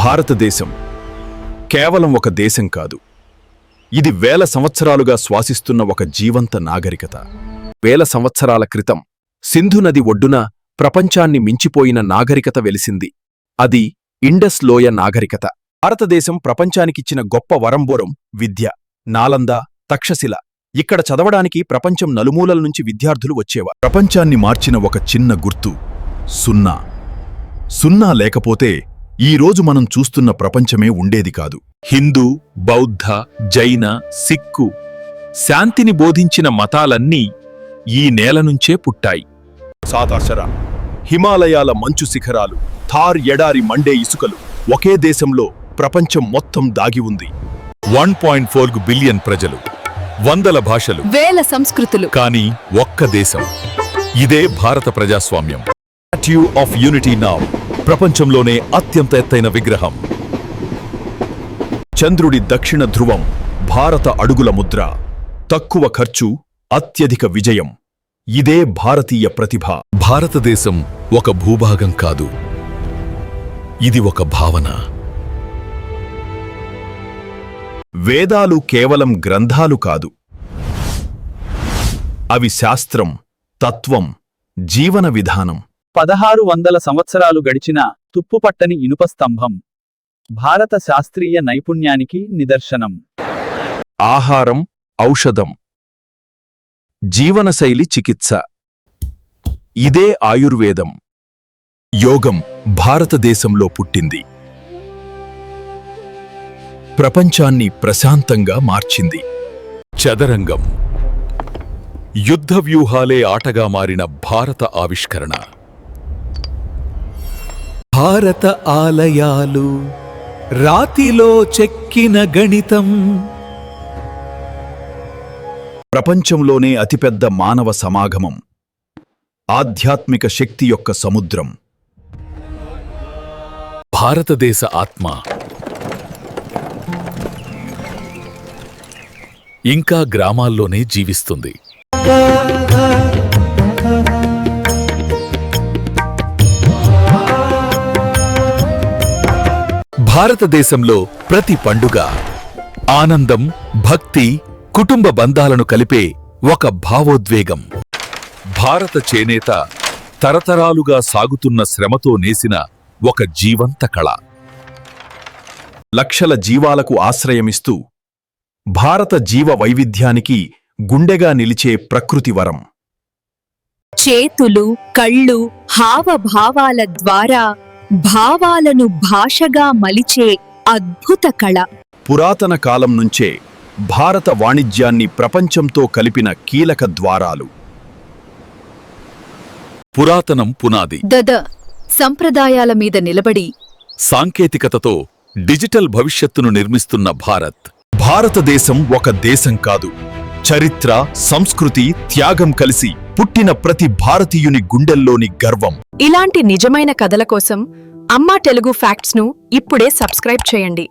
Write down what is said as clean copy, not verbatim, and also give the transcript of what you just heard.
భారతదేశం కేవలం ఒక దేశం కాదు, ఇది వేల సంవత్సరాలుగా శ్వాసిస్తున్న ఒక జీవంత నాగరికత. వేల సంవత్సరాల క్రితం సింధు నది ఒడ్డున ప్రపంచాన్ని మించిపోయిన నాగరికత వెలిసింది. అది ఇండస్ లోయ నాగరికత. భారతదేశం ప్రపంచానికిచ్చిన గొప్ప వరంబోరం విద్య. నాలంద, తక్షశిల, ఇక్కడ చదవడానికి ప్రపంచం నలుమూలల నుంచి విద్యార్థులు వచ్చేవారు. ప్రపంచాన్ని మార్చిన ఒక చిన్న గుర్తు సున్నా. సున్నా లేకపోతే ఈరోజు మనం చూస్తున్న ప్రపంచమే ఉండేది కాదు. హిందూ, బౌద్ధ, జైన, సిక్కు, శాంతిని బోధించిన మతాలన్నీ ఈ నేల నుంచే పుట్టాయి. సాతాశర, హిమాలయాల మంచు శిఖరాలు, థార్ ఎడారి మండే ఇసుకలు, ఒకే దేశంలో ప్రపంచం మొత్తం దాగి ఉంది. 1.4 బిలియన్ ప్రజలు, వందల భాషలు, వేల సంస్కృతులు, కానీ ఒక్క దేశం. ఇదే భారత ప్రజాస్వామ్యం. స్టాట్యూ ఆఫ్ యూనిటీ నౌ, ప్రపంచంలోనే అత్యంత ఎత్తైన విగ్రహం. చంద్రుడి దక్షిణ ధ్రువం, భారత అడుగుల ముద్ర. తక్కువ ఖర్చు, అత్యధిక విజయం. ఇదే భారతీయ ప్రతిభ. భారతదేశం ఒక భూభాగం కాదు, ఇది ఒక భావన. వేదాలు కేవలం గ్రంథాలు కాదు, అవి శాస్త్రం, తత్వం, జీవన విధానం. 1600 సంవత్సరాలు గడిచిన తుప్పుపట్టని ఇనుప స్తంభం భారత శాస్త్రీయ నైపుణ్యానికి నిదర్శనం. ఆహారం, ఔషధం, జీవనశైలి చికిత్స, ఇదే ఆయుర్వేదం. యోగం భారతదేశంలో పుట్టింది, ప్రపంచాన్ని ప్రశాంతంగా మార్చింది. చదరంగం, యుద్ధ వ్యూహాలే ఆటగా మారిన భారత ఆవిష్కరణ. భారత ఆలయాలు, రాతిలో చెక్కిన గణితం. ప్రపంచంలోనే అతిపెద్ద మానవ సమాగమం, ఆధ్యాత్మిక శక్తి యొక్క సముద్రం. భారతదేశ ఆత్మ ఇంకా గ్రామాల్లోనే జీవిస్తుంది. భారతదేశంలో ప్రతి పండుగ ఆనందం, భక్తి, కుటుంబ బంధాలను కలిపే ఒక భావోద్వేగం. భారత చేనేత తరతరాలుగా సాగుతున్న శ్రమతో నేసిన ఒక జీవంత కళ. లక్షల జీవాలకు ఆశ్రయమిస్తూ భారత జీవ వైవిధ్యానికి గుండెగా నిలిచే ప్రకృతి వరం. చేతులు, కళ్ళు, హావభావాల ద్వారా భావాలను భాషగా మలిచే అద్భుత కళ. పురాతన కాలం నుంచే భారత వాణిజ్యాన్ని ప్రపంచంతో కలిపిన కీలక ద్వారాలు. పురాతనం పునాది. సంప్రదాయాల మీద నిలబడి సాంకేతికతతో డిజిటల్ భవిష్యత్తును నిర్మిస్తున్న భారతదేశం ఒక దేశం కాదు, చరిత్ర, సంస్కృతి, త్యాగం కలిసి పుట్టిన ప్రతి భారతీయుని గుండెల్లోని గర్వం. ఇలాంటి నిజమైన కథల కోసం అమ్మా తెలుగు ఫ్యాక్ట్స్ ను ఇప్పుడే సబ్స్క్రైబ్ చేయండి.